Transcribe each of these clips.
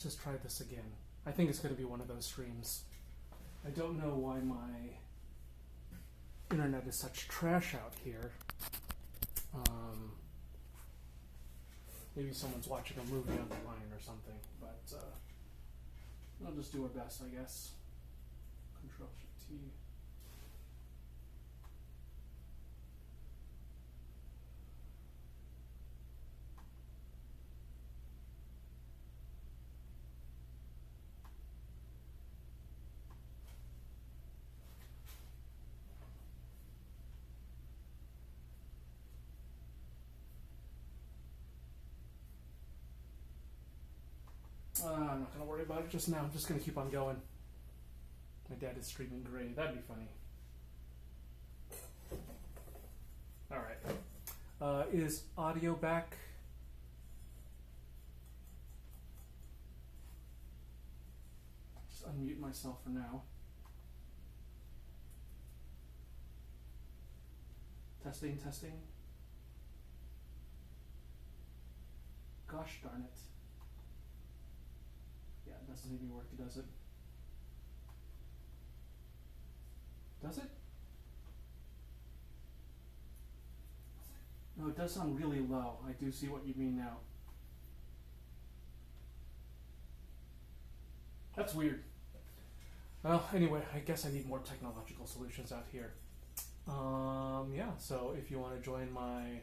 Just try this again. I think it's going to be one of those streams. I don't know why my internet is such trash out here. Maybe someone's watching a movie on the line or something, but I'll just do our best, I guess. Control-Shift-T. I'm not going to worry about it just now. I'm just going to keep on going. My dad is streaming gray. That'd be funny. Alright. Is audio back? Just unmute myself for now. Testing, testing. Gosh darn it. Yeah, it doesn't even work, does it? Does it? No, it does sound really low. I do see what you mean now. That's weird. Well, anyway, I guess I need more technological solutions out here. Yeah, so if you want to join my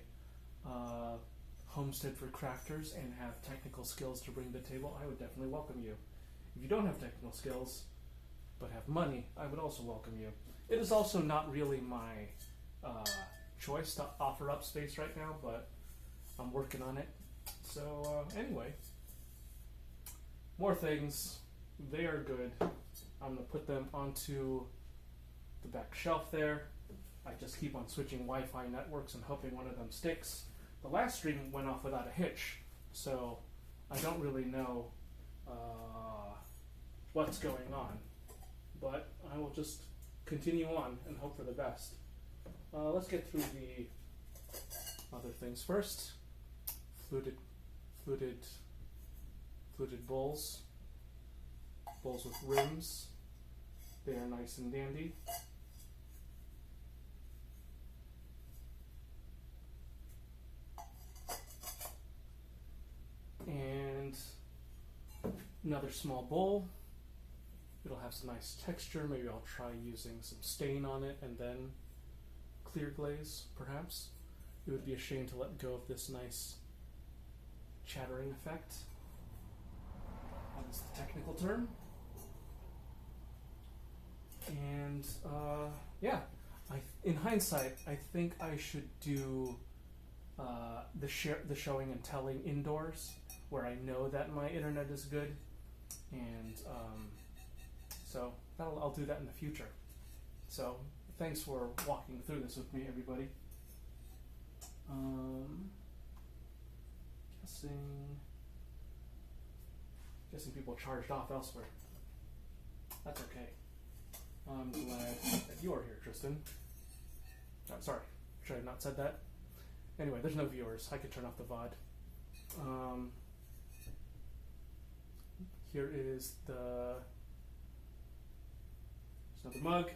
Homestead for Crafters and have technical skills to bring to the table, I would definitely welcome you. If you don't have technical skills, but have money, I would also welcome you. It is also not really my choice to offer up space right now, but I'm working on it. So anyway, more things. They are good. I'm going to put them onto the back shelf there. I just keep on switching Wi-Fi networks and hoping one of them sticks. The last stream went off without a hitch, so I don't really know what's going on. But I will just continue on and hope for the best. Let's get through the other things first. Fluted bowls. Bowls with rims. They are nice and dandy. And another small bowl. It'll have some nice texture. Maybe I'll try using some stain on it and then clear glaze, perhaps. It would be a shame to let go of this nice chattering effect. That is the technical term. And yeah, in hindsight, I think I should do the showing and telling indoors, where I know that my internet is good, and so I'll do that in the future. So thanks for walking through this with me, everybody. Guessing people charged off elsewhere. That's okay. I'm glad that you are here, Tristan. Oh, sorry, should I have not said that? Anyway, there's no viewers. I could turn off the VOD. Here is there's another mug.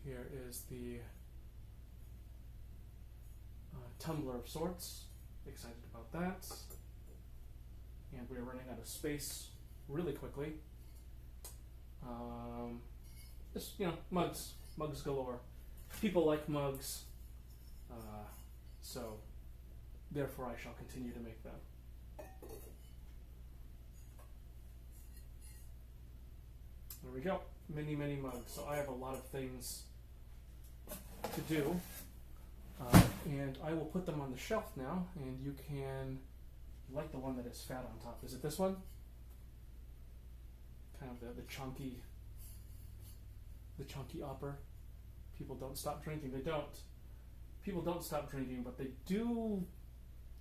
Here is the tumbler of sorts. Excited about that. And we're running out of space really quickly. Just, mugs galore. People like mugs, so therefore I shall continue to make them. There we go. Many, many mugs. So I have a lot of things to do. And I will put them on the shelf now, and you can like the one that is fat on top. Is it this one? Kind of the chunky upper. People don't stop drinking. They don't. People don't stop drinking, but they do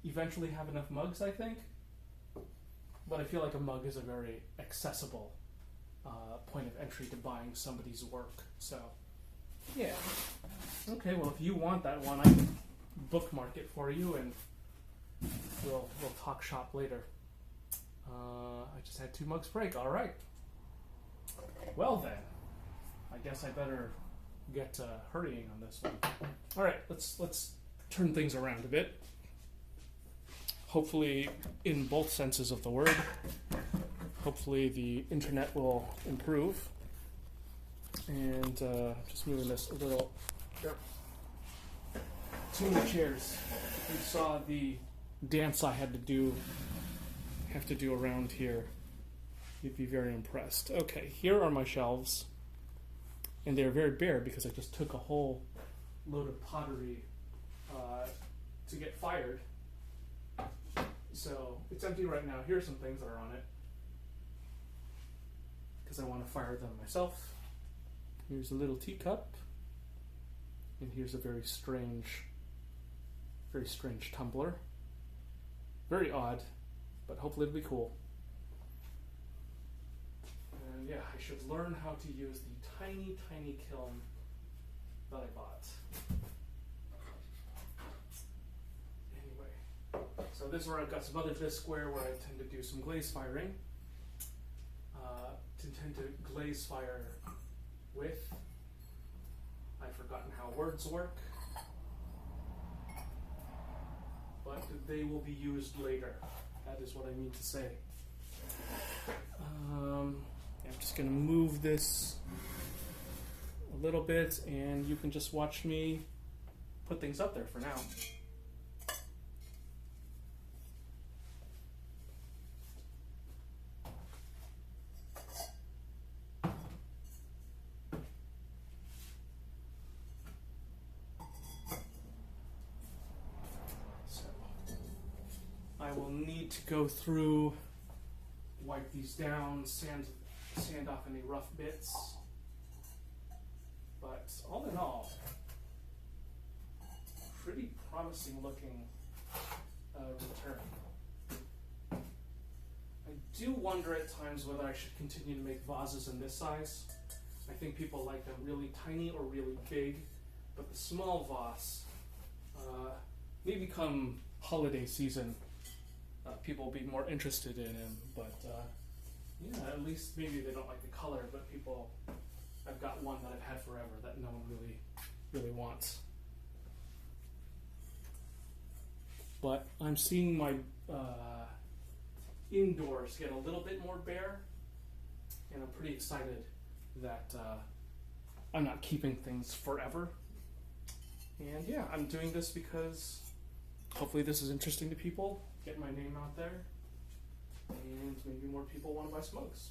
eventually have enough mugs, I think. But I feel like a mug is a very accessible point of entry to buying somebody's work. So, yeah. Okay, well, if you want that one, I can bookmark it for you and we'll talk shop later. I just had 2 mugs break. All right. Well then, I guess I better get hurrying on this one. All right, let's turn things around a bit. Hopefully, in both senses of the word. Hopefully, the internet will improve. And just moving this a little. Yep. Too many chairs. You saw the dance I have to do around here. You'd be very impressed. Okay, here are my shelves. And they're very bare because I just took a whole load of pottery to get fired. So it's empty right now. Here are some things that are on it because I want to fire them myself. Here's a little teacup. And here's a very strange tumbler. Very odd, but hopefully it'll be cool. And yeah, I should learn how to use the tiny, tiny kiln that I bought. Anyway, so this is where I've got some other discware where I tend to do some glaze firing. Tend to glaze fire with. I've forgotten how words work, but they will be used later. That is what I mean to say. I'm just going to move this a little bit, and you can just watch me put things up there for now. I will need to go through, wipe these down, sand off any rough bits. But all in all, pretty promising looking return. I do wonder at times whether I should continue to make vases in this size. I think people like them really tiny or really big, but the small vase may become holiday season. People will be more interested in him, but yeah, at least maybe they don't like the color, but people, I've got one that I've had forever that no one really wants. But I'm seeing my indoors get a little bit more bare, and I'm pretty excited that I'm not keeping things forever. And yeah, I'm doing this because hopefully this is interesting to people. Get my name out there, and maybe more people want to buy smokes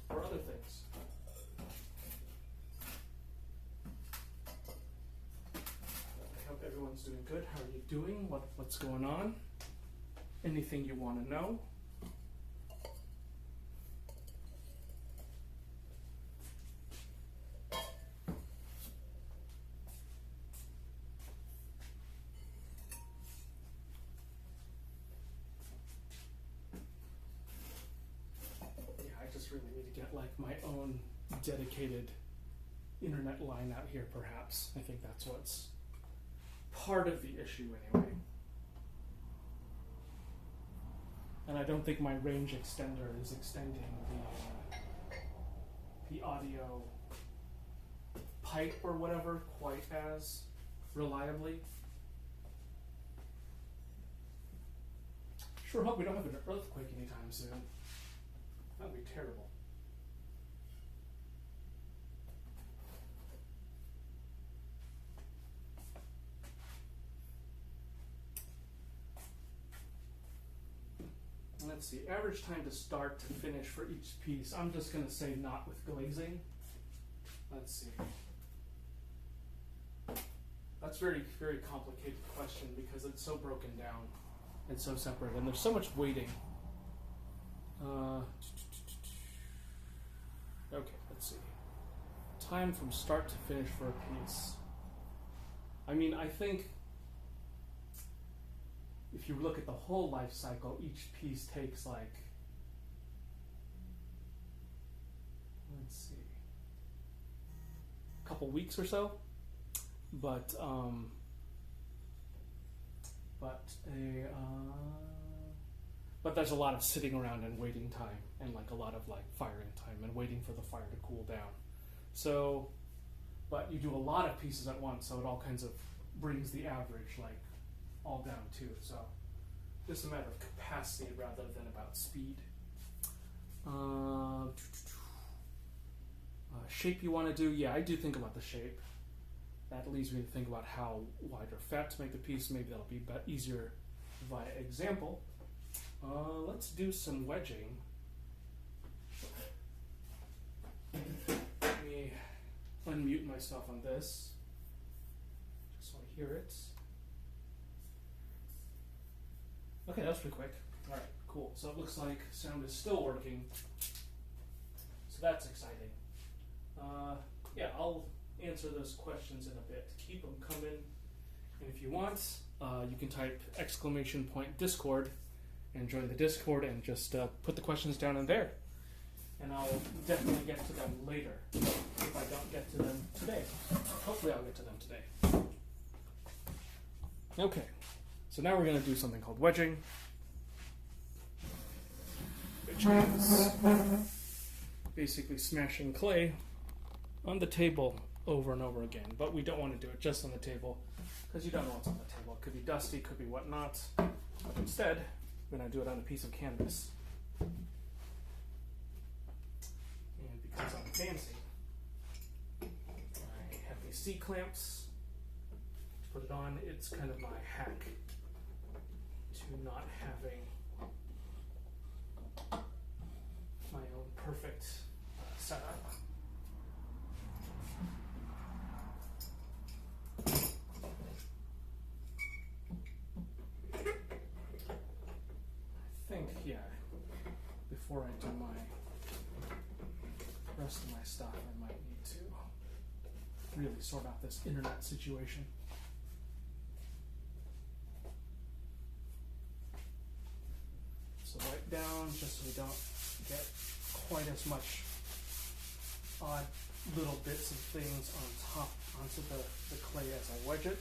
or other things. I hope everyone's doing good. How are you doing? What's going on? Anything you want to know? Really need to get like my own dedicated internet line out here, perhaps. I think that's what's part of the issue anyway. And I don't think my range extender is extending the audio pipe or whatever quite as reliably. Sure hope we don't have an earthquake anytime soon. That would be terrible. Let's see, average time to start to finish for each piece. I'm just going to say not with glazing. Let's see. That's a very, very complicated question because it's so broken down and so separate, and there's so much waiting. Okay, let's see. Time from start to finish for a piece. I mean, I think if you look at the whole life cycle, each piece takes like, let's see, a couple weeks or so. But But there's a lot of sitting around and waiting time, and like a lot of like firing time and waiting for the fire to cool down. So, but you do a lot of pieces at once, so it all kinds of brings the average like all down too. So it's a matter of capacity rather than about speed. Shape you want to do? Yeah, I do think about the shape. That leads me to think about how wide or fat to make the piece. Maybe that'll be easier via example. Let's do some wedging. Let me unmute myself on this, just so I hear it. Okay, that was pretty quick. All right, cool. So it looks like sound is still working. So that's exciting. Yeah, I'll answer those questions in a bit. Keep them coming. And if you want, you can type !Discord and join the Discord and just put the questions down in there. And I'll definitely get to them later. If I don't get to them today. Hopefully I'll get to them today. Okay, so now we're going to do something called wedging, which is basically smashing clay on the table over and over again. But we don't want to do it just on the table, because you don't know what's on the table. It could be dusty, could be whatnot. But instead, I'm going to do it on a piece of canvas. And because I'm fancy, I have these C-clamps to put it on. It's kind of my hack to not having my own perfect setup. Before I do my rest of my stuff, I might need to really sort out this internet situation. So wipe down just so we don't get quite as much odd little bits of things on top onto the clay as I wedge it.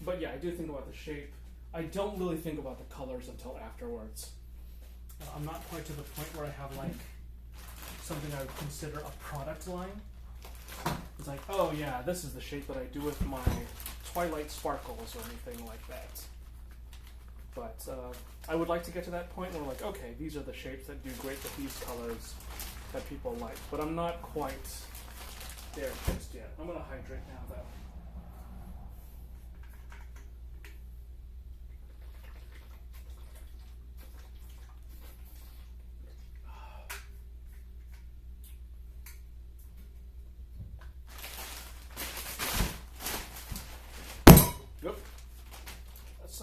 But yeah, I do think about the shape. I don't really think about the colors until afterwards. I'm not quite to the point where I have like something I would consider a product line. It's like, oh yeah, this is the shape that I do with my Twilight sparkles or anything like that. But I would like to get to that point where like, okay, these are the shapes that do great with these colors that people like. But I'm not quite there just yet. I'm gonna hydrate now though.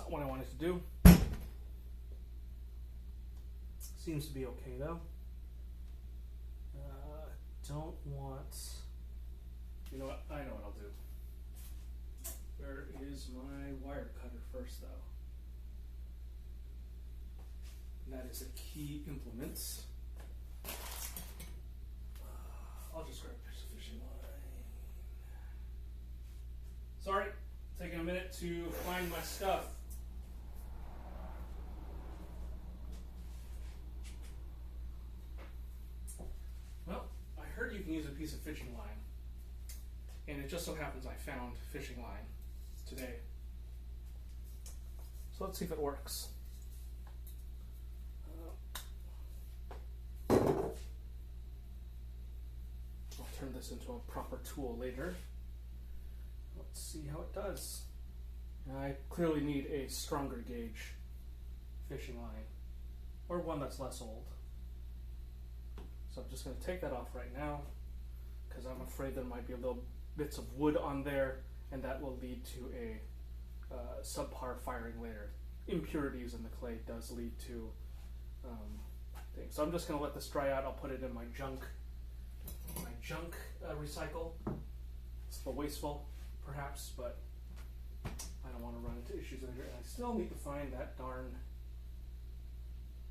What I wanted to do. Seems to be okay though. Don't want. You know what? I know what I'll do. Where is my wire cutter first though? And that is a key implement. I'll just grab a piece of fishing line. Sorry, taking a minute to find my stuff. You can use a piece of fishing line, and it just so happens I found fishing line today. So let's see if it works. I'll turn this into a proper tool later. Let's see how it does. I clearly need a stronger gauge fishing line, or one that's less old. So I'm just going to take that off right now because I'm afraid there might be little bits of wood on there, and that will lead to a subpar firing later. Impurities in the clay does lead to things. So I'm just going to let this dry out. I'll put it in my junk recycle. It's a little wasteful, perhaps, but I don't want to run into issues later. And I still need to find that darn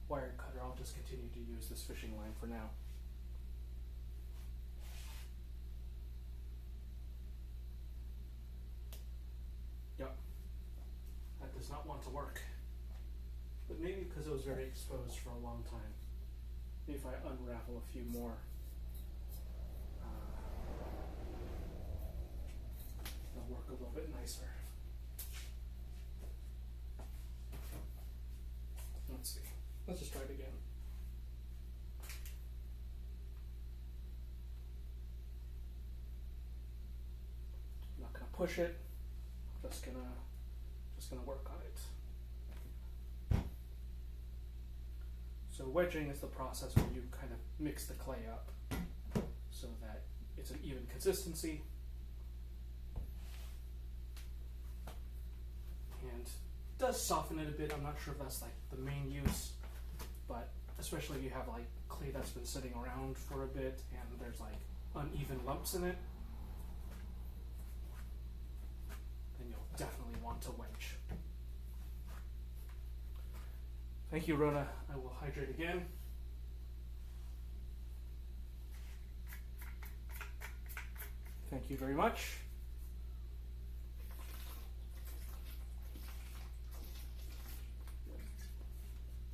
wire cutter. I'll just continue to use this fishing line for now. want to work. But maybe because it was very exposed for a long time. Maybe if I unravel a few more, it'll work a little bit nicer. Let's see. Let's just try it again. I'm not gonna push it. I'm just gonna work on it. So wedging is the process where you kind of mix the clay up so that it's an even consistency. And it does soften it a bit. I'm not sure if that's like the main use, but especially if you have like clay that's been sitting around for a bit and there's like uneven lumps in it, then you'll definitely want to wedge. Thank you, Rhoda. I will hydrate again. Thank you very much.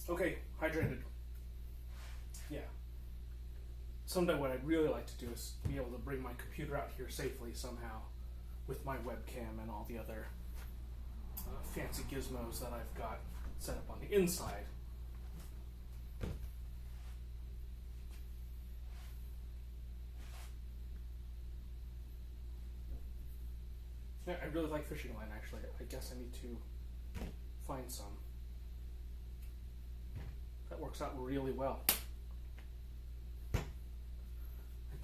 Okay, hydrated. Yeah. Someday what I'd really like to do is be able to bring my computer out here safely somehow with my webcam and all the other fancy gizmos that I've got set up on the inside. Yeah, I really like fishing line actually. I guess I need to find some. That works out really well. I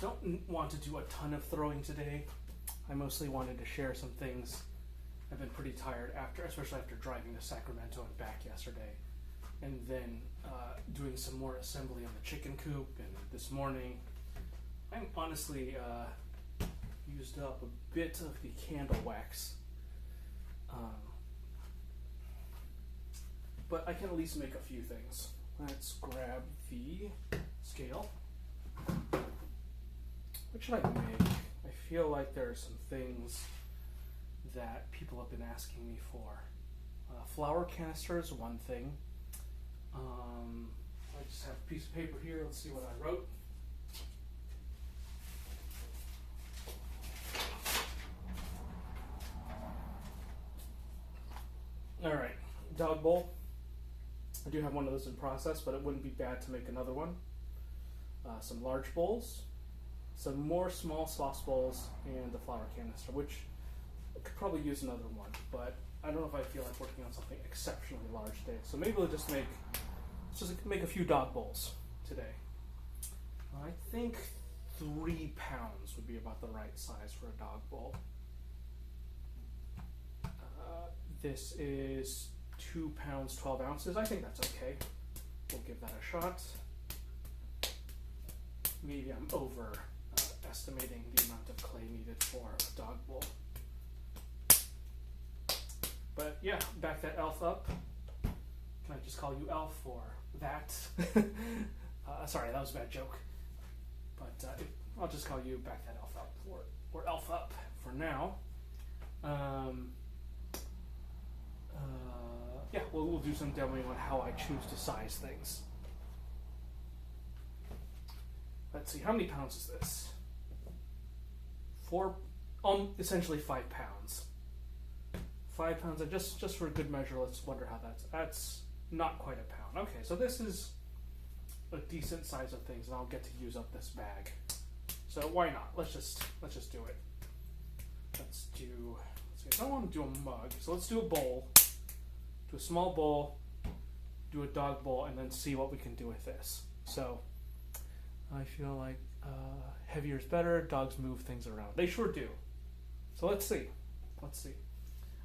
don't want to do a ton of throwing today. I mostly wanted to share some things. I've been pretty tired after, especially after driving to Sacramento and back yesterday, and then doing some more assembly on the chicken coop. And this morning, I'm honestly used up a bit of the candle wax, but I can at least make a few things. Let's grab the scale. What should I make? I feel like there are some things that people have been asking me for. Flour canister is one thing. I just have a piece of paper here. Let's see what I wrote. All right, dog bowl. I do have one of those in process, but it wouldn't be bad to make another one. Some large bowls, some more small sauce bowls, and the flour canister, which I could probably use another one, but I don't know if I feel like working on something exceptionally large today. So maybe we'll just make a few dog bowls today. I think 3 pounds would be about the right size for a dog bowl. This is 2 pounds, 12 ounces. I think that's okay. We'll give that a shot. Maybe I'm estimating the amount of clay needed for a dog bowl. But yeah, back that elf up. Can I just call you elf or that? Sorry, that was a bad joke. But I'll just call you back that elf up or elf up for now. Yeah, we'll do some demoing on how I choose to size things. Let's see, how many pounds is this? Essentially 5 pounds. 5 pounds, and just for good measure, let's wonder how that's not quite a pound. Okay, so this is a decent size of things, and I'll get to use up this bag. So why not? Let's just do it. Let's see, I don't want to do a mug, so let's do a bowl. Do a small bowl, do a dog bowl, and then see what we can do with this. So I feel like heavier is better. Dogs move things around. They sure do. So let's see.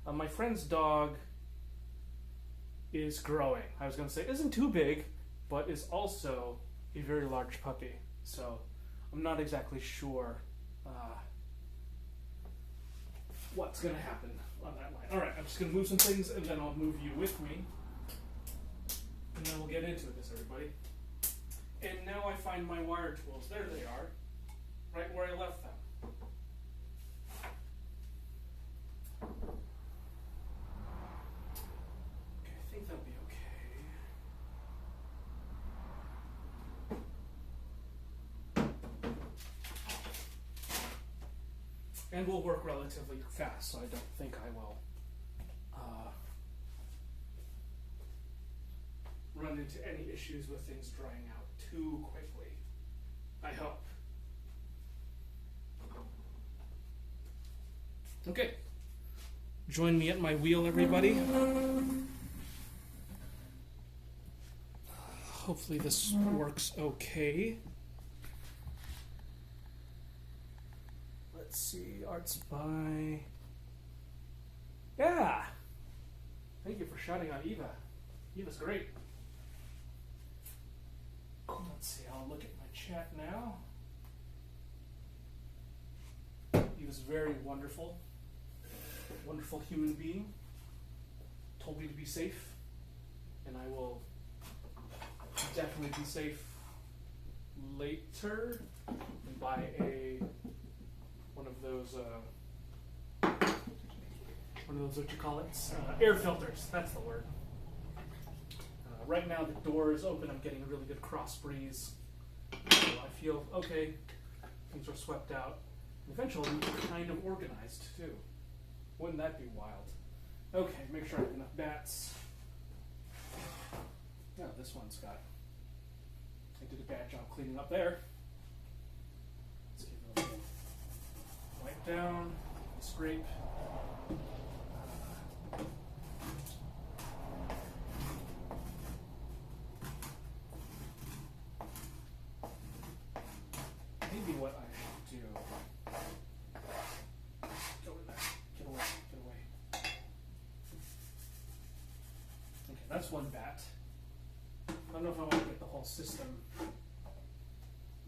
My friend's dog is growing. I was going to say isn't too big, but is also a very large puppy. So I'm not exactly sure what's going to happen on that line. All right, I'm just going to move some things, and then I'll move you with me, and then we'll get into this, everybody. And now I find my wire tools. There they are, right where I left them. And will work relatively fast, so I don't think I will run into any issues with things drying out too quickly. I hope. Okay. Join me at my wheel, everybody. Hopefully this works okay. Let's see, arts by... Yeah! Thank you for shouting out Eva. Eva's great. Let's see, I'll look at my chat now. Eva's very wonderful. Wonderful human being. Told me to be safe. And I will definitely be safe later and buy one of those what you call it, air filters. That's the word. Right now the door is open. I'm getting a really good cross breeze. So I feel okay. Things are swept out. And eventually kind of organized too. Wouldn't that be wild? Okay, make sure I have enough bats. Yeah, this one's got... I did a bad job cleaning up there. Let's give it a little wipe down, scrape. Maybe what I should do... Go in there. Get away. Get away. Okay, that's one bat. I don't know if I want to get the whole system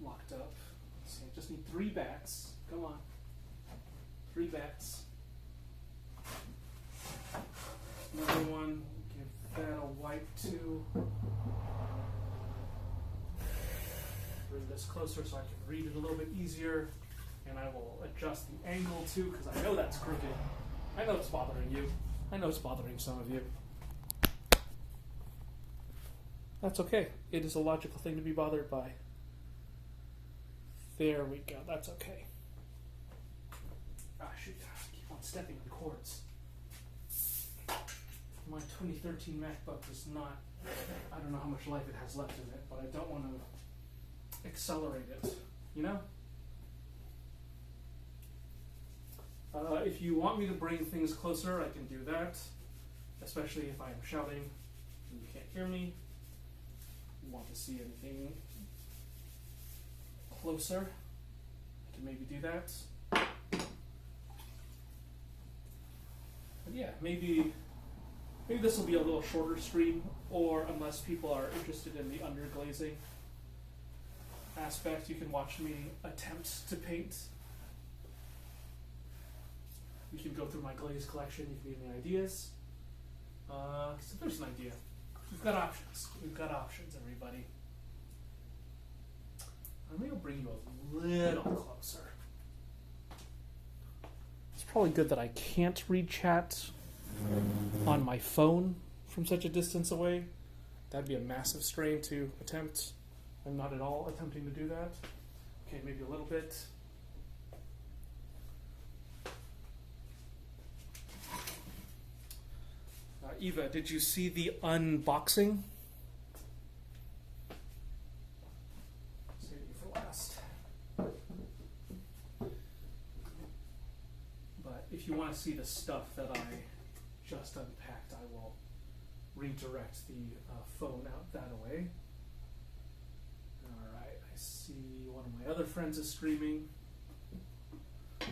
locked up. Let's see, I just need 3 bats. Come on. 3 bats. Another one. Give that a wipe too. Bring this closer so I can read it a little bit easier. And I will adjust the angle too, because I know that's crooked. I know it's bothering you. I know it's bothering some of you. That's okay. It is a logical thing to be bothered by. There we go. That's okay. Ah, shoot. I keep on stepping on cords. My 2013 MacBook is not... I don't know how much life it has left in it, but I don't want to accelerate it. You know? If you want me to bring things closer, I can do that. Especially if I am shouting and you can't hear me. Want to see anything closer, I can maybe do that. But yeah, maybe this will be a little shorter stream, or unless people are interested in the underglazing aspect, you can watch me attempt to paint. You can go through my glaze collection, you can give me ideas. So there's an idea. We've got options. We've got options, everybody. Maybe I'll bring you a little closer. It's probably good that I can't read chat on my phone from such a distance away. That'd be a massive strain to attempt. I'm not at all attempting to do that. Okay, maybe a little bit. Eva, did you see the unboxing? Save you for last. But if you want to see the stuff that I just unpacked, I will redirect the phone out that way. Alright, I see one of my other friends is streaming. And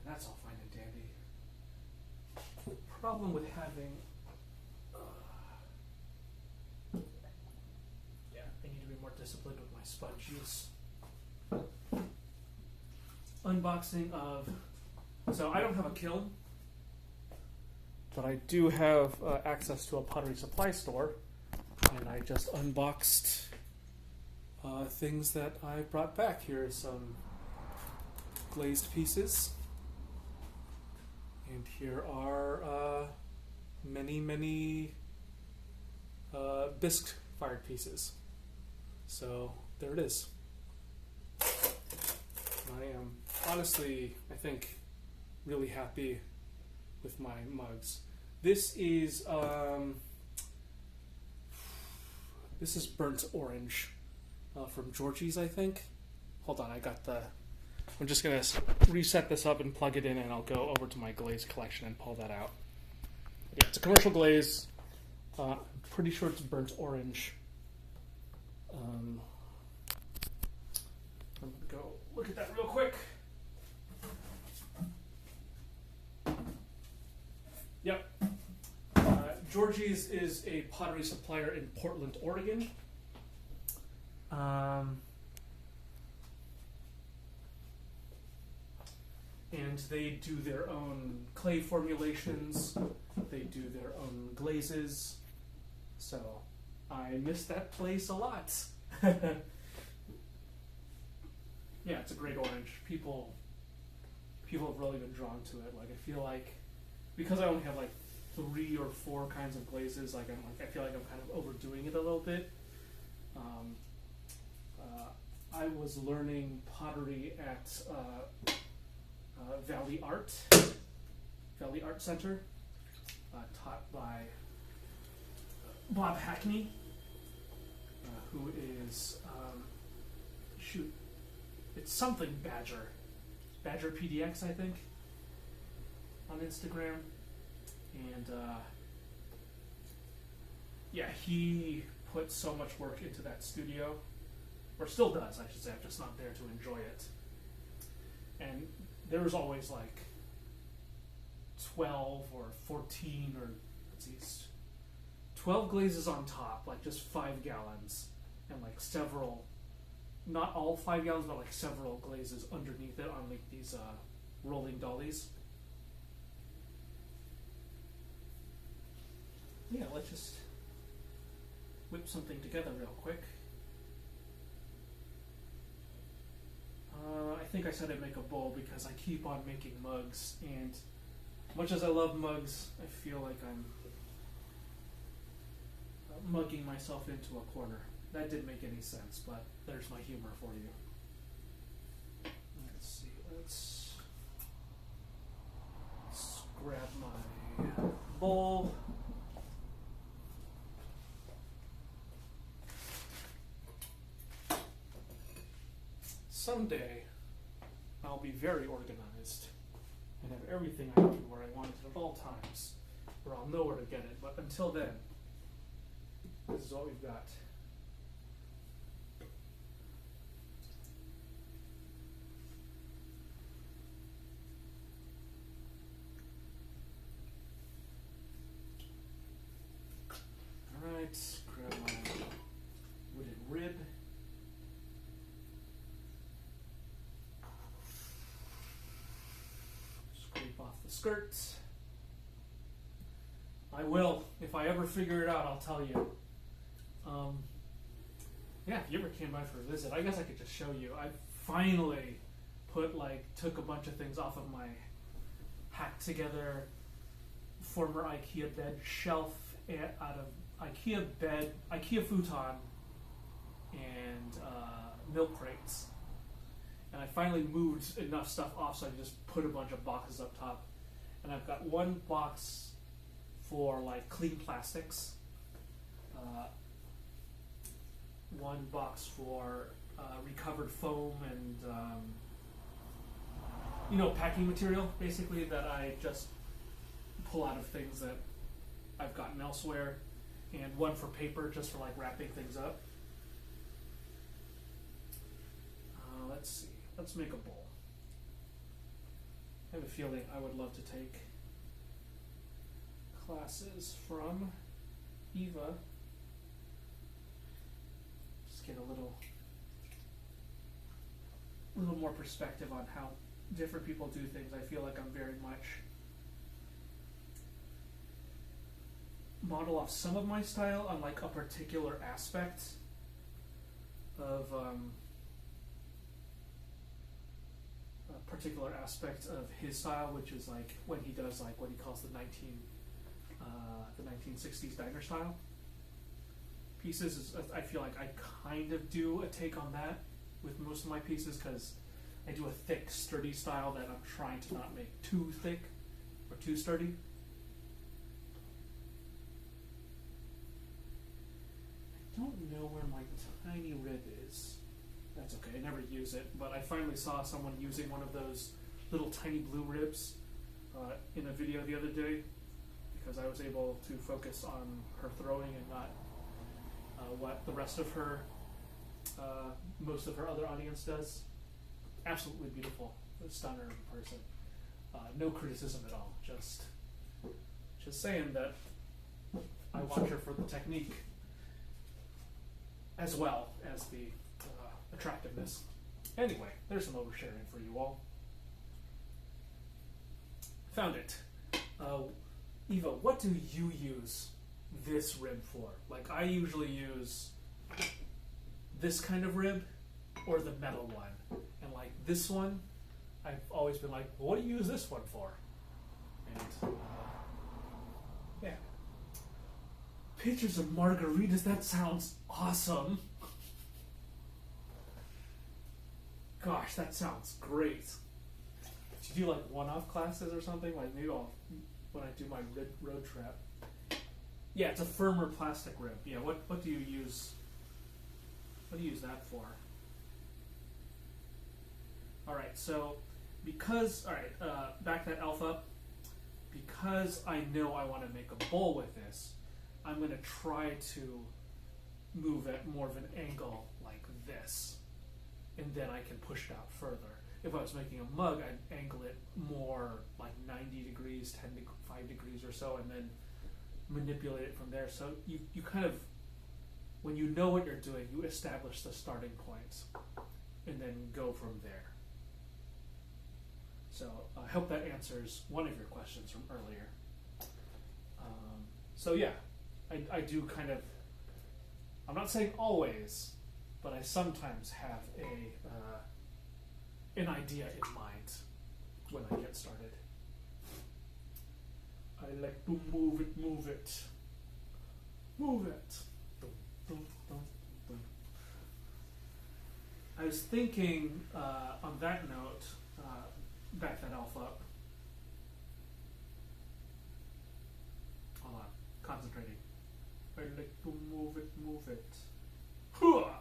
that's all fine and dandy. Problem with having yeah, I need to be more disciplined with my sponge use. Unboxing of, so I don't have a kiln, but I do have access to a pottery supply store, and I just unboxed things that I brought back. Here are some glazed pieces. And here are many bisque fired pieces. So there it is. I am honestly, I think, really happy with my mugs. This is burnt orange from Georgie's, I think. Hold on, I'm just gonna reset this up and plug it in, and I'll go over to my glaze collection and pull that out. Yeah, it's a commercial glaze. I'm pretty sure it's burnt orange. I'm gonna go look at that real quick. Yep. Georgie's is a pottery supplier in Portland, Oregon. And they do their own clay formulations. They do their own glazes. So I miss that place a lot. Yeah, it's a great orange. People have really been drawn to it. Like, I feel like because I only have like 3 or 4 kinds of glazes, I feel like I'm kind of overdoing it a little bit. I was learning pottery at Valley Art Center, taught by Bob Hackney, who is it's something Badger PDX, I think, on Instagram, and yeah, he put so much work into that studio, or still does, I should say. I'm just not there to enjoy it. And there was always like 12 or 14 or 12 glazes on top, like just 5 gallons, and like several, not all 5 gallons, but like several glazes underneath it on like these rolling dollies. Yeah, let's just whip something together real quick. I think I said I'd make a bowl because I keep on making mugs, and much as I love mugs, I feel like I'm mugging myself into a corner. That didn't make any sense, but there's my humor for you. Let's see, let's grab my bowl. Someday, I'll be very organized and have everything I need where I want it at all times, where I'll know where to get it. But until then, this is all we've got. All right, grab my wooden rib. Off the skirts. I will. If I ever figure it out, I'll tell you. Yeah, if you ever came by for a visit, I guess I could just show you. I finally took a bunch of things off of my hacked together former IKEA bed shelf out of IKEA futon and milk crates. And I finally moved enough stuff off so I just put a bunch of boxes up top. And I've got one box for like clean plastics, one box for recovered foam and packing material, basically, that I just pull out of things that I've gotten elsewhere, and one for paper, just for like wrapping things up. Let's see. Let's make a bowl. I have a feeling I would love to take classes from Eva. Just get a little more perspective on how different people do things. I feel like I'm very much model off some of my style on like a particular aspect of his style, which is like when he does like what he calls the 1960s diner style pieces. I feel like I kind of do a take on that with most of my pieces, because I do a thick, sturdy style that I'm trying to not make too thick or too sturdy. I don't know where my tiny rib is. That's okay, I never use it, but I finally saw someone using one of those little tiny blue ribs in a video the other day, because I was able to focus on her throwing and not what the rest of her, most of her other audience does. Absolutely beautiful, a stunner of a person. No criticism at all, just saying that I watch her for the technique as well as the attractiveness. Anyway, there's some oversharing for you all. Found it. Eva, what do you use this rib for? Like, I usually use this kind of rib or the metal one. And like this one, I've always been like, well, what do you use this one for? And yeah. Pictures of margaritas, that sounds awesome. Gosh, that sounds great. Do you do like one-off classes or something? Like maybe I'll, when I do my road trip. Yeah, it's a firmer plastic rib. Yeah, what do you use? What do you use that for? All right, so because, all right, back that elf up. Because I know I want to make a bowl with this, I'm going to try to move at more of an angle like this, and then I can push it out further. If I was making a mug, I'd angle it more like 90 degrees, 5 degrees or so, and then manipulate it from there. So you kind of, when you know what you're doing, you establish the starting point, and then go from there. So I hope that answers one of your questions from earlier. So yeah, I do kind of, I'm not saying always, but I sometimes have an idea in mind when I get started. I like to move it, move it, move it. Dum, dum, dum, dum. I was thinking, on that note, back that elf up. Hold on, concentrating. I like to move it, move it. Hooah!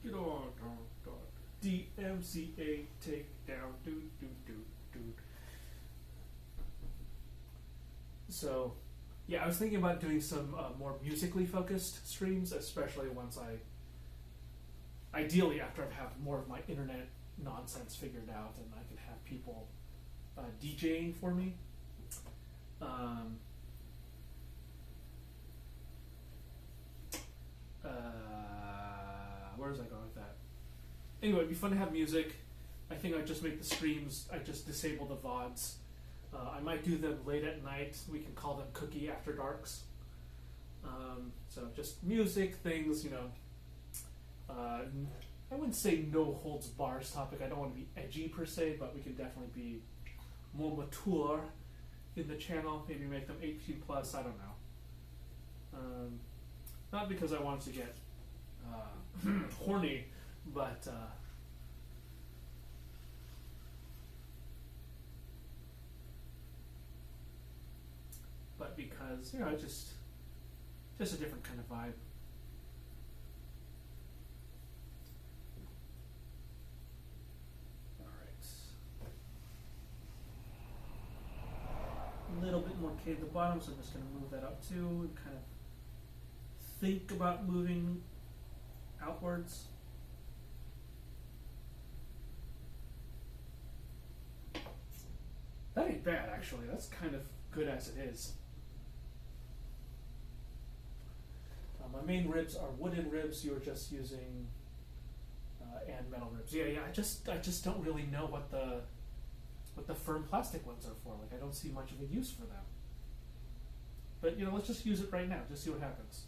Get on, DMCA takedown, dude. So, yeah, I was thinking about doing some more musically focused streams, especially once ideally after I have more of my internet nonsense figured out and I can have people DJing for me. Where was I going with that? Anyway, it'd be fun to have music. I think I'd just make the streams, I just disable the VODs. I might do them late at night. We can call them cookie after darks. So just music, things, you know. I wouldn't say no holds bars topic. I don't want to be edgy per se, but we can definitely be more mature in the channel. Maybe make them 18 plus. I don't know. Not because I want to get horny, but because, you know, just a different kind of vibe. A little bit more K at the bottom, so I'm just going to move that up too and kind of think about moving outwards. That ain't bad, actually. That's kind of good as it is. My main ribs are wooden ribs. You're just using and metal ribs. Yeah. I just don't really know what the firm plastic ones are for. Like, I don't see much of a use for them. But, you know, let's just use it right now. Just see what happens.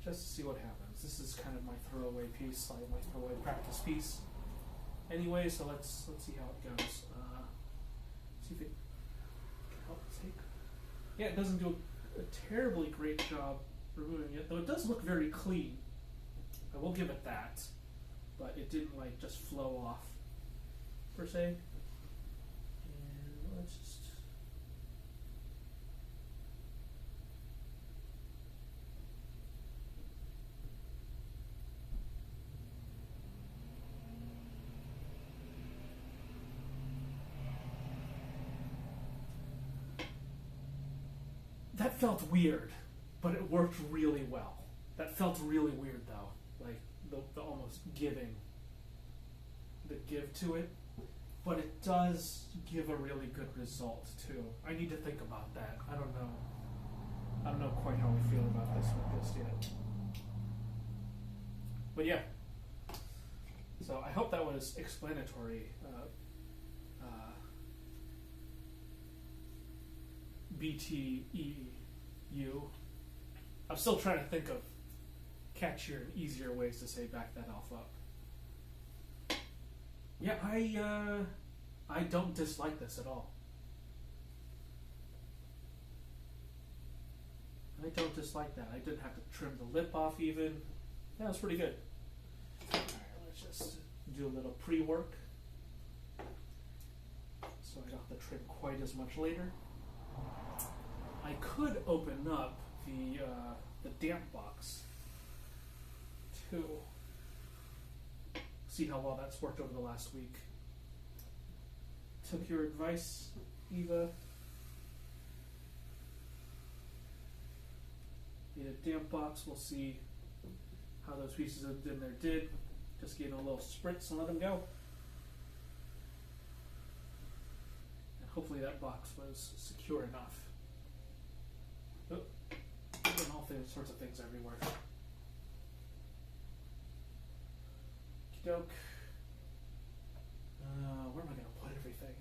Just see what happens. This is kind of my throwaway piece, like my throwaway practice piece. Anyway, so let's see how it goes. See if it can help take. Yeah, it doesn't do a terribly great job removing it, though it does look very clean. I will give it that. but it didn't like just flow off per se. And let's just that felt weird, but it worked really well. That felt really weird though, like the almost giving, the give to it, but it does give a really good result too. I need to think about that. I don't know quite how we feel about this one just yet. But yeah, so I hope that was explanatory. BTEU. I'm still trying to think of catchier and easier ways to say back that off up. Yeah, I don't dislike this at all. I don't dislike that. I didn't have to trim the lip off even. That was pretty good. Alright, let's just do a little pre-work. So I don't have to trim quite as much later. I could open up the damp box to see how well that's worked over the last week. Took your advice, Eva. Need a damp box. We'll see how those pieces in there did. Just give them a little spritz and let them go. And hopefully that box was secure enough. Oh, and all sorts of things everywhere. Okey-doke. Where am I going to put everything?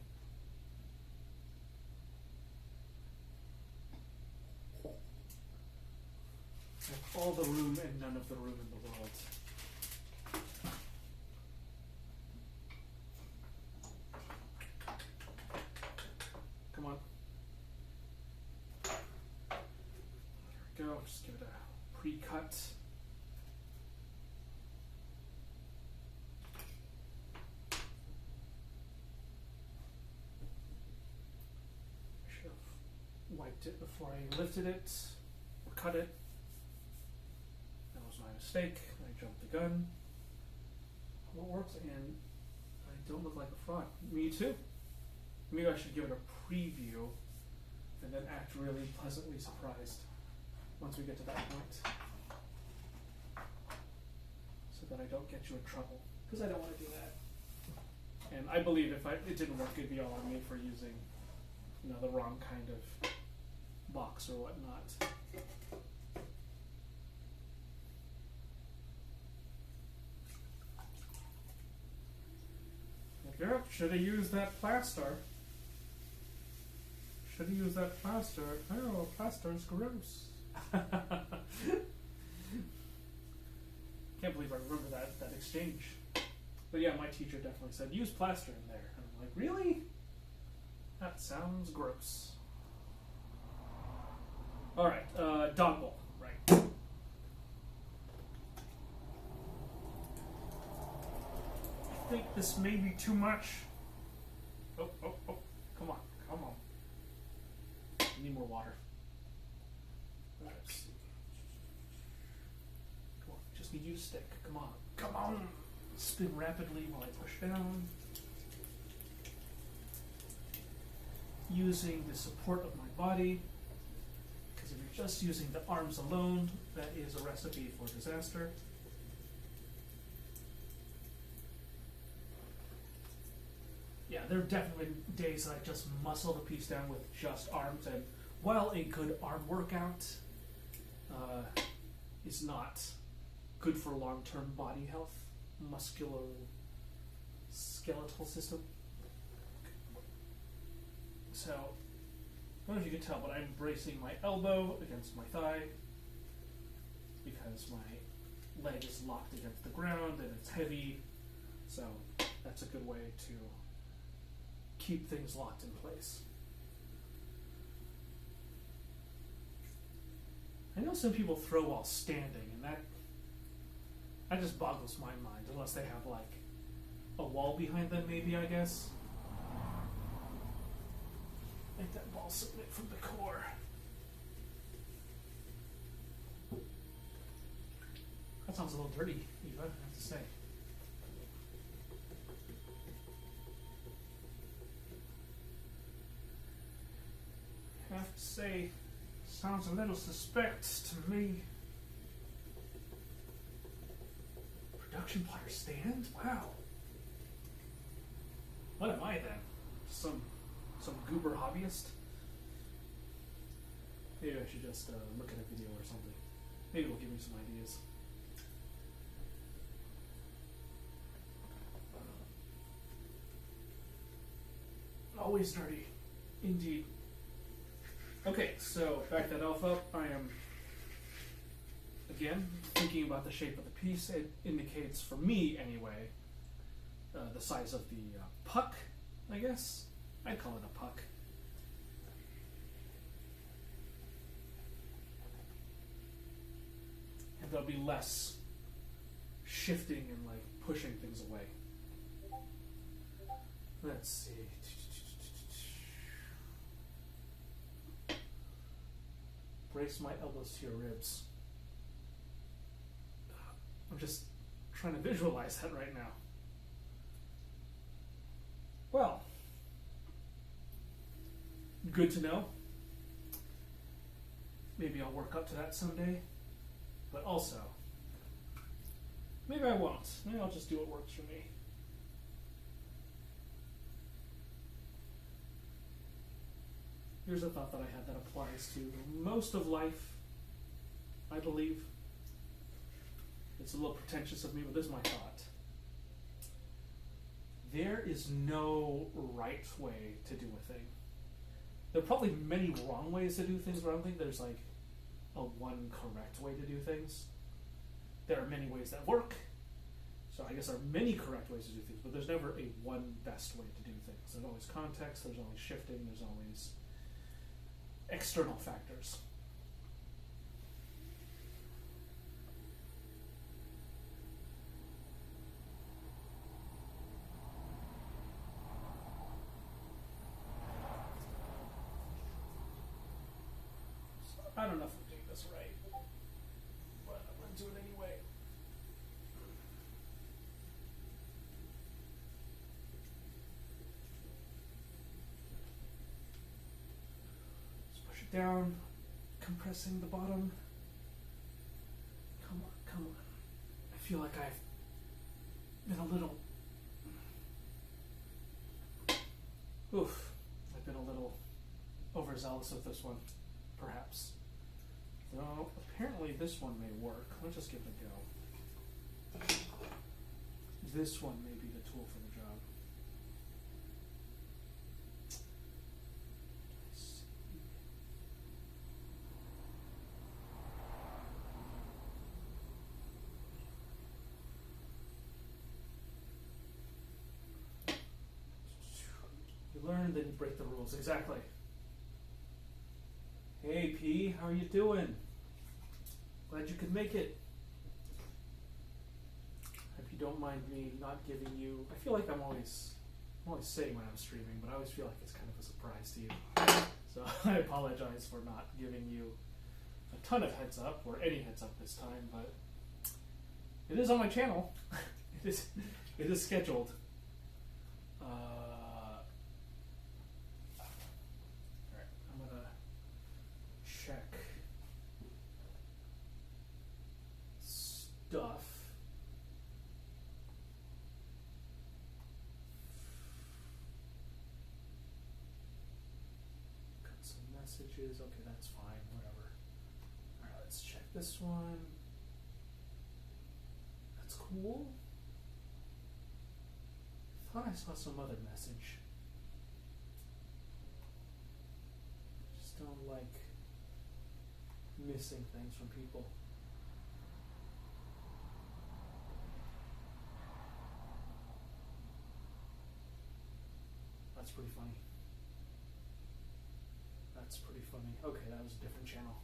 I have all the room and none of the room in the world. Come on. There we go. Just give it a pre-cut. I should have wiped it before I lifted it or cut it. That was my mistake. I jumped the gun. Well, it works, and I don't look like a fraud. Me too. Maybe I should give it a preview and then act really pleasantly surprised once we get to that point, so that I don't get you in trouble, because I don't want to do that. And I believe if it didn't work, it'd be all on me for using, the wrong kind of box or whatnot. Yep, should have used that plaster. Should have used that plaster. Oh, plaster's gross. Can't believe I remember that exchange. But yeah, my teacher definitely said, use plaster in there. And I'm like, really? That sounds gross. Alright, dongle, right. I think this may be too much. Oh, come on. I need more water. Let's see. Come on, just need you to stick. Come on. Spin rapidly while I push down. Using the support of my body. Because if you're just using the arms alone, that is a recipe for disaster. Yeah, there are definitely days that I just muscle the piece down with just arms, and while a good arm workout is not good for long-term body health, musculoskeletal system. So, I don't know if you can tell, but I'm bracing my elbow against my thigh because my leg is locked against the ground and it's heavy, so that's a good way to keep things locked in place. I know some people throw while standing, and That just boggles my mind, unless they have like a wall behind them, maybe, I guess. Make that ball submit from the core. That sounds a little dirty, Eva, I have to say. I have to say, sounds a little suspect to me. Production plier stand? Wow. What am I then? Some goober hobbyist? Maybe I should just look at a video or something. Maybe it'll give me some ideas. Always dirty. Indeed. Okay, so back that elf up. I am, again, thinking about the shape of the piece. It indicates, for me anyway, the size of the puck, I guess. I'd call it a puck. And there'll be less shifting and like pushing things away. Let's see. Brace my elbows to your ribs. I'm just trying to visualize that right now. Well, good to know. Maybe I'll work up to that someday. But also, maybe I won't. Maybe I'll just do what works for me. Here's a thought that I had that applies to most of life, I believe. It's a little pretentious of me, but this is my thought. There is no right way to do a thing. There are probably many wrong ways to do things, but I don't think there's like a one correct way to do things. There are many ways that work, so I guess there are many correct ways to do things, but there's never a one best way to do things. There's always context, there's always shifting, there's always external factors. So I don't know if I'm doing this right, but I'm going to do it anyway. Down, compressing the bottom. Come on, come on. I feel like I've been a little... I've been a little overzealous with this one, perhaps. Though, apparently this one may work. Let's just give it a go. This one may be the tool for the job. Learn, then you break the rules. Exactly. Hey P, how are you doing? Glad you could make it. Hope you don't mind me not giving you... I feel like I'm always saying when I'm streaming, but I always feel like it's kind of a surprise to you. So I apologize for not giving you a ton of heads up, or any heads up this time, but it is on my channel. It is scheduled. Check stuff. Got some messages. Okay, that's fine. Whatever. All right, let's check this one. That's cool. I thought I saw some other message. Just don't like missing things from people. That's pretty funny. That's pretty funny. Okay, that was a different channel.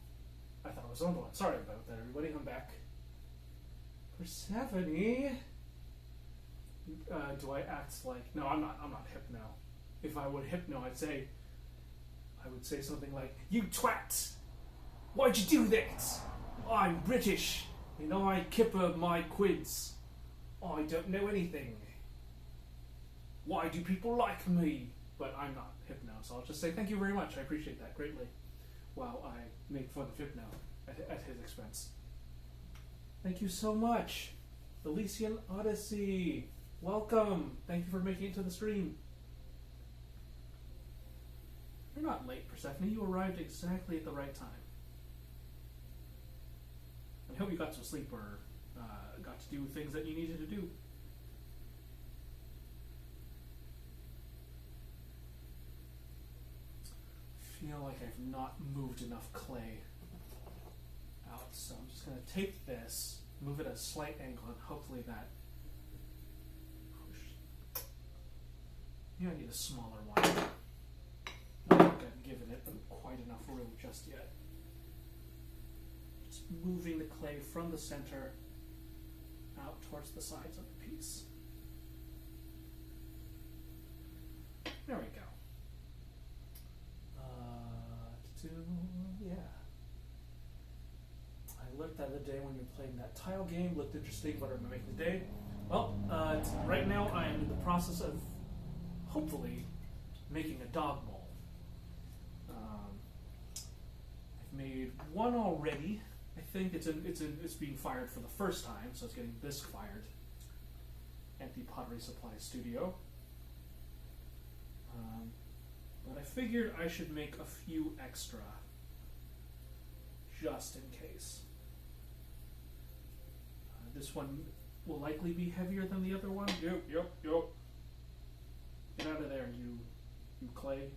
I thought it was on the one. Sorry about that, everybody. I'm back. Persephone? Do I act like... No, I'm not Hypno. If I were Hypno, I would say something like, "You twat! Why'd you do that? I'm British, and I kipper my quids. I don't know anything. Why do people like me?" But I'm not Hypno, so I'll just say thank you very much. I appreciate that greatly. While I make fun of Hypno at his expense. Thank you so much. Elysian Odyssey. Welcome. Thank you for making it to the stream. You're not late, Persephone. You arrived exactly at the right time. I hope you got some sleep or got to do things that you needed to do. Feel like I've not moved enough clay out, so I'm just going to take this, move it at a slight angle, and hopefully that push. Maybe I need a smaller one. I don't think I've given it quite enough room just yet. Just moving the clay from the center out towards the sides of the piece. There we go. Yeah. I looked the other day when you were playing that tile game, looked interesting, what am I making today? Well, right now I am in the process of hopefully making a dog bowl. I've made one already. I think it's being fired for the first time, so it's getting bisque fired at the Pottery Supply Studio. But I figured I should make a few extra, just in case. This one will likely be heavier than the other one. Yep. Get out of there, you clay.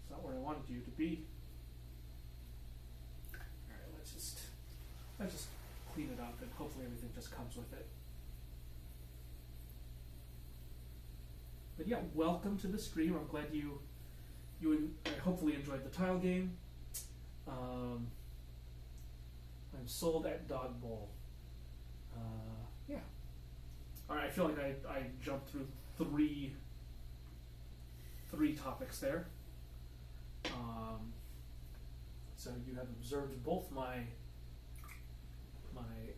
It's not where I wanted you to be. Alright, let's just clean it up and hopefully everything just comes with it. But yeah, welcome to the stream. I'm glad you hopefully enjoyed the tile game. I'm sold at Dog Bowl. Yeah. All right. I feel like I jumped through three topics there. So you have observed both my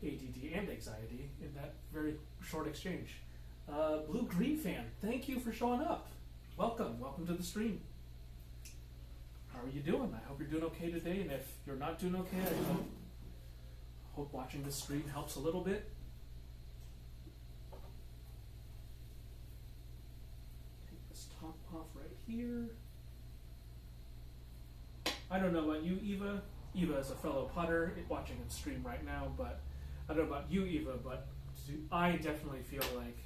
ADD and anxiety in that very short exchange. Blue Green Fan, thank you for showing up. Welcome to the stream. How are you doing? I hope you're doing okay today, and if you're not doing okay, I hope watching this stream helps a little bit. Take this top off right here. I don't know about you, Eva. Eva is a fellow potter watching the stream right now, but I don't know about you, Eva, but I definitely feel like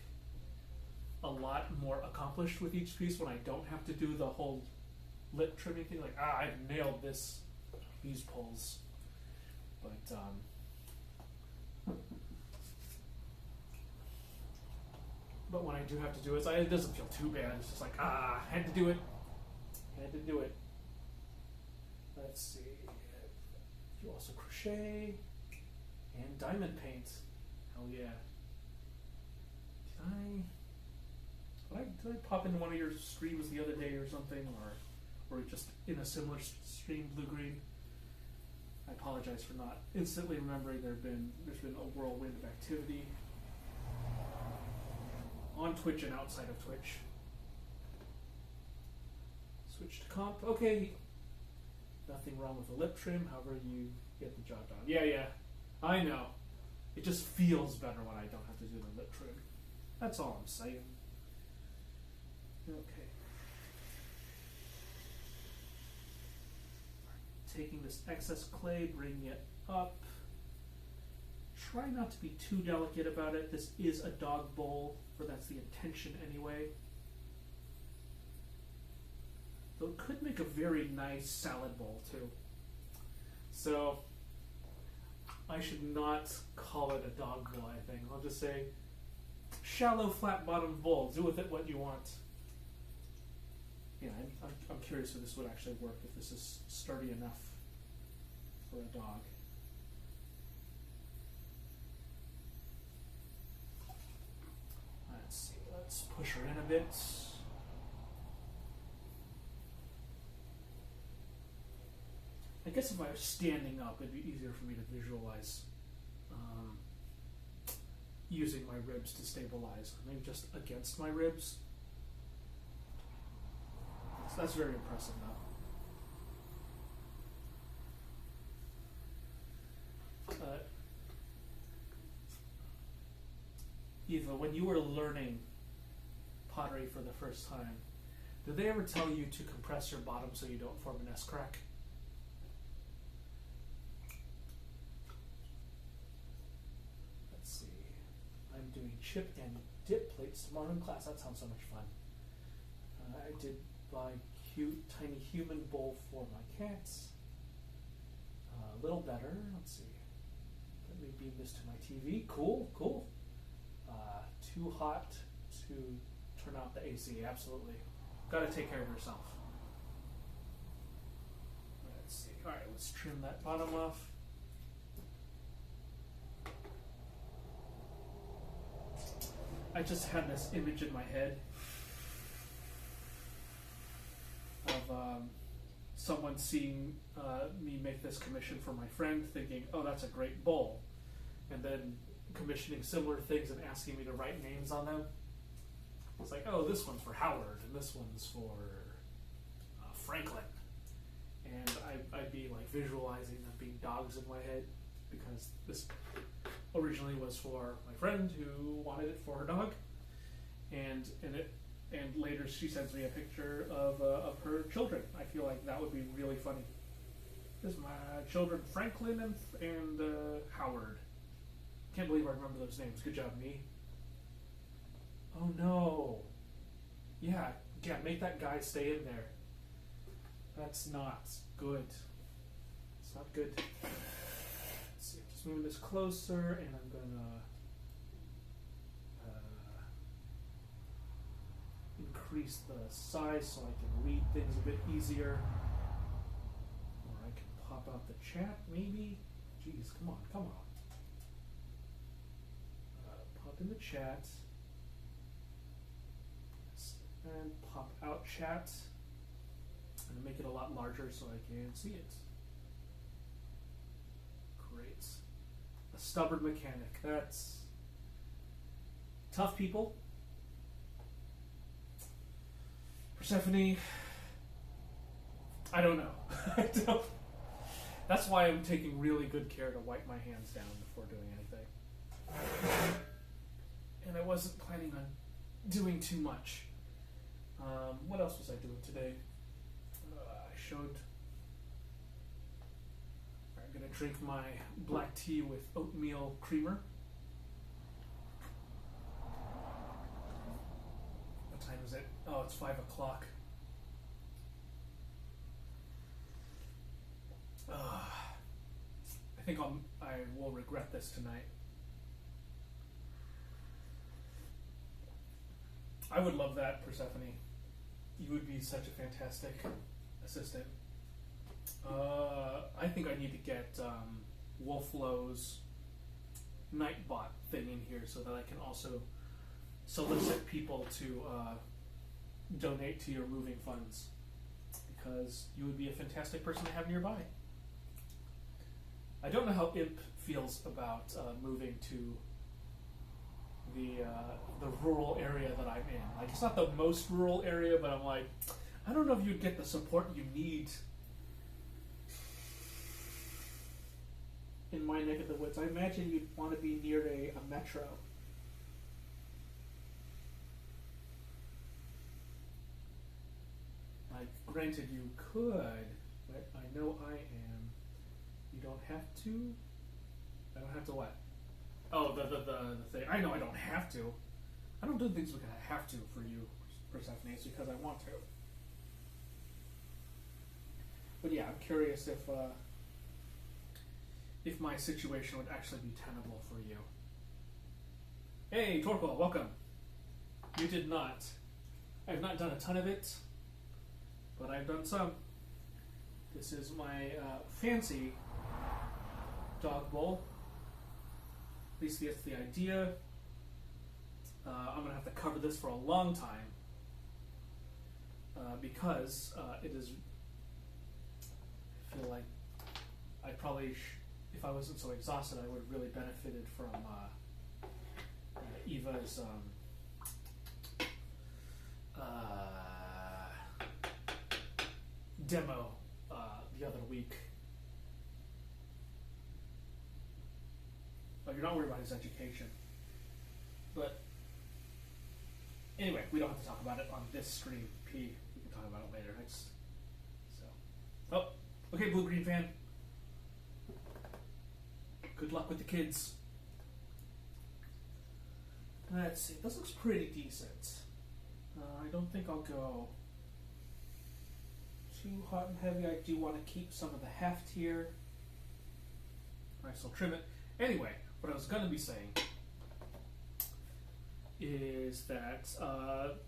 a lot more accomplished with each piece when I don't have to do the whole lip trimming thing. Like, I nailed these pulls. But when I do have to do it, it doesn't feel too bad. It's just like, had to do it. Let's see. You also crochet and diamond paint. Hell yeah. Did I pop into one of your streams the other day or something, or just in a similar stream, Blue Green? I apologize for not instantly remembering. There's been a whirlwind of activity on Twitch and outside of Twitch. Switch to comp. Okay. Nothing wrong with the lip trim, however you get the job done. Yeah. I know. It just feels better when I don't have to do the lip trim. That's all I'm saying. Okay. Taking this excess clay, bringing it up. Try not to be too delicate about it. This is a dog bowl, or that's the intention anyway. Though it could make a very nice salad bowl too. So I should not call it a dog bowl, I think. I'll just say shallow, flat-bottomed bowl. Do with it what you want. Yeah, I'm curious if this would actually work, if this is sturdy enough for a dog. Let's push her in a bit. I guess if I was standing up, it'd be easier for me to visualize using my ribs to stabilize. Maybe just against my ribs. So that's very impressive now. Eva, when you were learning pottery for the first time, did they ever tell you to compress your bottom so you don't form an S crack? Let's see. I'm doing chip and dip plates tomorrow in class. That sounds so much fun. I did buy cute tiny human bowl for my cats. A little better. Let's see. Let me beam this to my TV. Cool, cool. Too hot to turn off the AC. Absolutely. Got to take care of yourself. Let's see. All right, let's trim that bottom off. I just had this image in my head of someone seeing me make this commission for my friend, thinking, "Oh, that's a great bowl," and then commissioning similar things and asking me to write names on them. It's like, "Oh, this one's for Howard, and this one's for Franklin," and I'd be like visualizing them being dogs in my head, because this originally was for my friend who wanted it for her dog, and later she sends me a picture of her children. I feel like that would be really funny. This is my children, Franklin and Howard. Can't believe I remember those names. Good job, me. Oh no. Yeah, make that guy stay in there. That's not good. It's not good. Let's see, just moving this closer, and I'm gonna increase the size so I can read things a bit easier. Or I can pop out the chat, maybe. Jeez, come on, come on. Pop in the chat. And pop out chat. And make it a lot larger so I can see it. Great. A stubborn mechanic. That's tough, people. Persephone, I don't know. That's why I'm taking really good care to wipe my hands down before doing anything. And I wasn't planning on doing too much. What else was I doing today? I'm going to drink my black tea with oatmeal creamer. What time is it? Oh, it's 5 o'clock. I think I will regret this tonight. I would love that, Persephone. You would be such a fantastic assistant. I think I need to get Wolflow's Nightbot thing in here so that I can also solicit people to donate to your moving funds, because you would be a fantastic person to have nearby. I don't know how Imp feels about moving to the rural area that I'm in. Like, it's not the most rural area, but I'm like, I don't know if you'd get the support you need in my neck of the woods. I imagine you'd want to be near a metro. Like, granted, you could, but I know I am. You don't have to. I don't have to what? Oh, the thing. I know I don't have to. I don't do things because I have to for you, Persephone. It's because I want to. But yeah, I'm curious if my situation would actually be tenable for you. Hey, Torquil, welcome. You did not. I've not done a ton of it, but I've done some. This is my fancy dog bowl. At least that's the idea. I'm going to have to cover this for a long time because it is. I feel like I probably, if I wasn't so exhausted, I would have really benefited from Eva's demo the other week. But you're not worried about his education. But anyway, we don't have to talk about it on this stream. We can talk about it later. Oh, okay, Blue Green fan. Good luck with the kids. Let's see. This looks pretty decent. I don't think I'll go too hot and heavy. I do want to keep some of the heft here. I still trim it. Anyway, what I was going to be saying is that,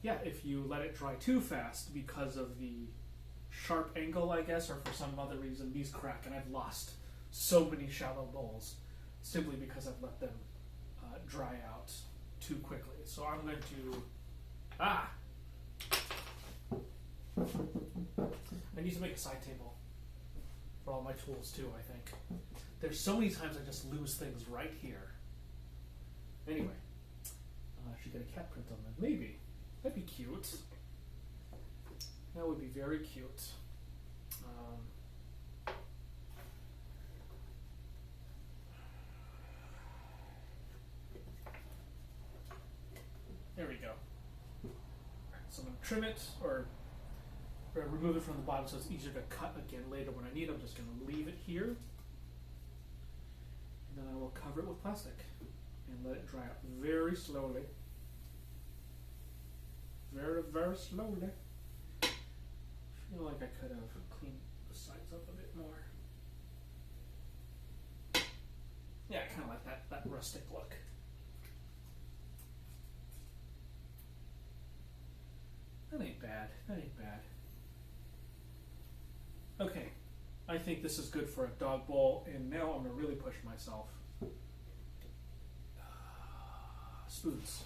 if you let it dry too fast because of the sharp angle, I guess, or for some other reason, these crack, and I've lost so many shallow bowls simply because I've let them dry out too quickly. So I'm going to... I need to make a side table for all my tools too, I think. There's so many times I just lose things right here. Anyway, I should get a cat print on that. Maybe. That'd be cute. That would be very cute. There we go. So I'm going to trim it, or remove it from the bottom so it's easier to cut again later when I need. I'm just going to leave it here. And then I will cover it with plastic and let it dry out very slowly. Very, very slowly. I feel like I could have cleaned the sides up a bit more. Yeah, I kind of like that rustic look. That ain't bad. That ain't bad. Okay, I think this is good for a dog bowl, and now I'm going to really push myself. Spoons.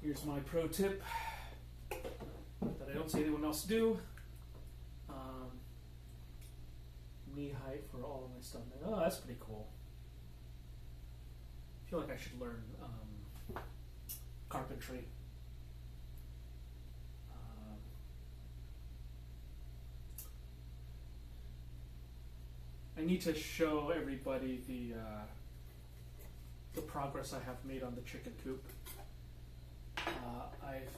Here's my pro tip that I don't see anyone else do. Knee height for all of my stuff. Oh, that's pretty cool. I feel like I should learn carpentry. I need to show everybody the progress I have made on the chicken coop. I've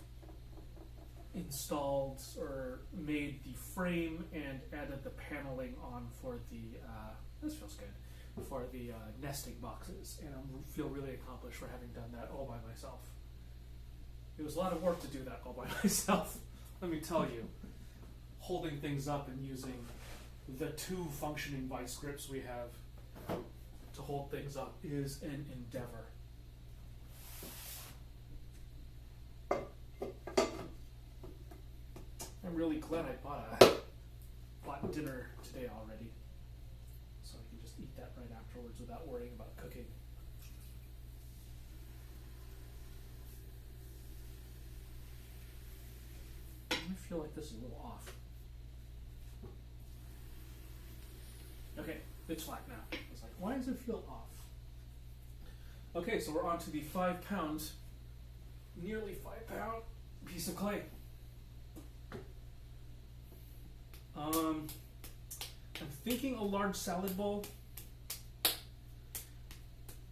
installed or made the frame and added the paneling on for the, this feels good, for the nesting boxes, and I feel really accomplished for having done that all by myself. It was a lot of work to do that all by myself, let me tell you. Holding things up and using the 2 functioning vice grips we have to hold things up is an endeavor. I'm really glad I bought dinner today already, so I can just eat that right afterwards without worrying about cooking. I feel like this is a little off. Okay, it's flat now. I was like, why does it feel off? Okay, so we're on to the 5 pound, nearly 5 pound piece of clay. I'm thinking a large salad bowl.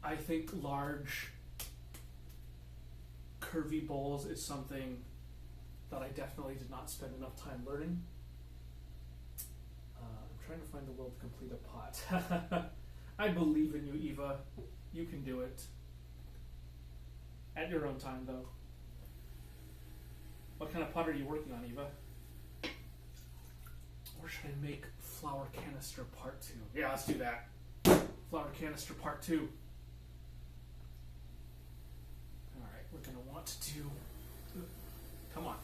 I think large curvy bowls is something that I definitely did not spend enough time learning. I'm trying to find the will to complete a pot. I believe in you, Eva. You can do it. At your own time, though. What kind of pot are you working on, Eva? Or should I make flower canister part 2? Yeah, let's do that. Flower canister part 2. Alright, we're going to want to do... Come on,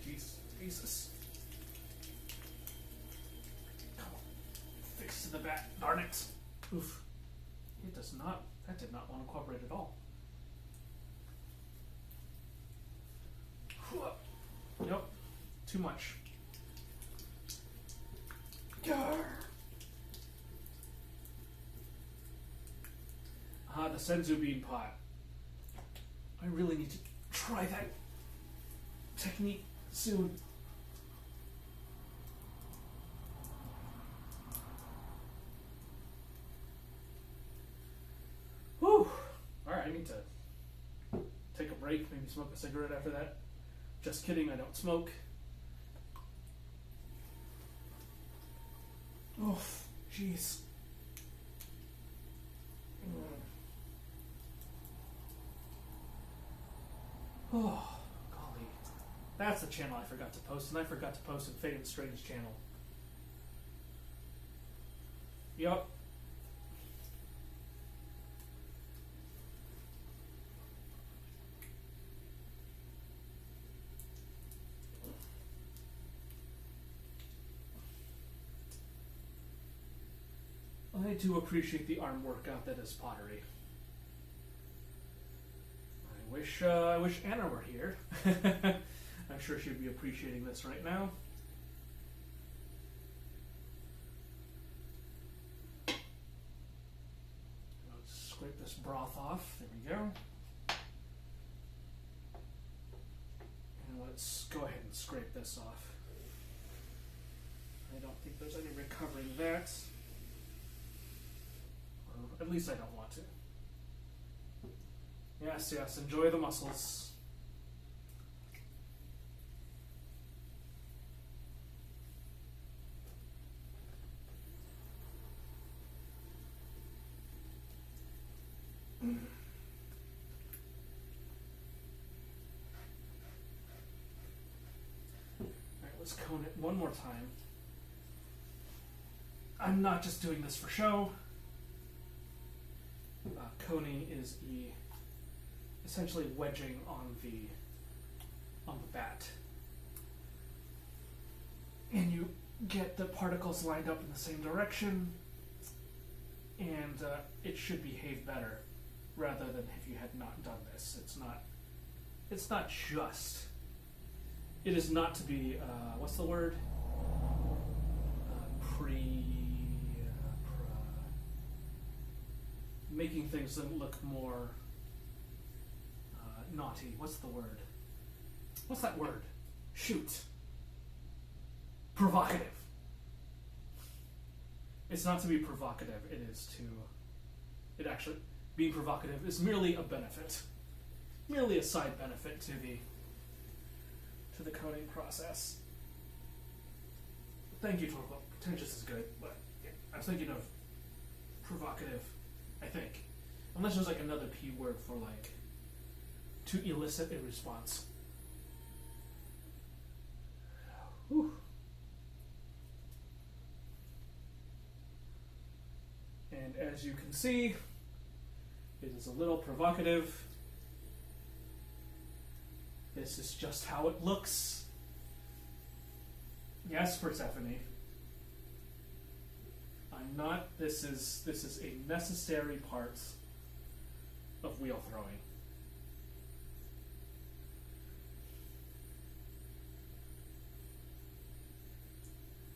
Jesus. Come on. Fix to the bat. Darn it. Oof. It does not, that did not want to cooperate at all. Yep, too much. The senzu bean pot. I really need to try that technique soon. Whew. Alright, I need to take a break, maybe smoke a cigarette after that. Just kidding, I don't smoke. Oh, jeez. Oh, golly. That's the channel I forgot to post, and I forgot to post in Fade and Strange's channel. Yup. I do appreciate the arm workout that is pottery. I wish Anna were here. I'm sure she'd be appreciating this right now. Let's scrape this broth off. There we go. And let's go ahead and scrape this off. I don't think there's any recovering that. Or at least I don't want to. Yes, yes, enjoy the muscles. Alright, let's cone it one more time. I'm not just doing this for show. Coning is essentially wedging on the bat, and you get the particles lined up in the same direction, and it should behave better rather than if you had not done this. It's not just. It is not to be what's the word? Making things that look more naughty. What's the word? What's that word? Shoot. Provocative. It's not to be provocative. It is to. It actually being provocative is merely a benefit, merely a side benefit to the coding process. Thank you, Torquil. Pretentious is good, but yeah, I was thinking of provocative. I think. Unless there's like another P word for like to elicit a response. Whew. And as you can see, it is a little provocative. This is just how it looks. Yes, Persephone. I'm not. This is a necessary part of wheel throwing.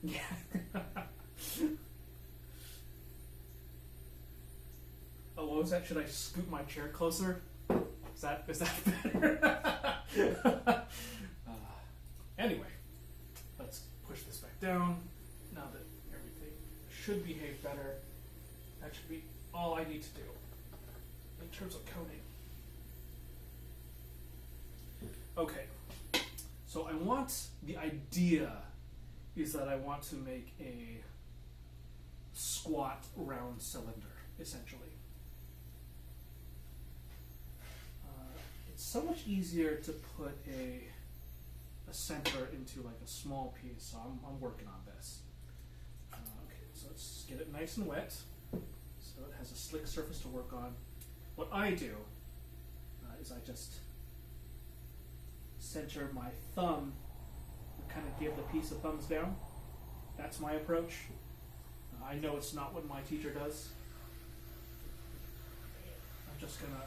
Yeah. Oh, what was that? Should I scoot my chair closer? Is that better? Anyway, let's push this back down. Now that everything should behave better, that should be all I need to do in terms of coding. Okay, so the idea is that I want to make a squat round cylinder, essentially. It's so much easier to put a center into like a small piece, so I'm working on this. Okay, so let's get it nice and wet, so it has a slick surface to work on. What I do is I just center my thumb and kind of give the piece a thumbs down. That's my approach. I know it's not what my teacher does. I'm just gonna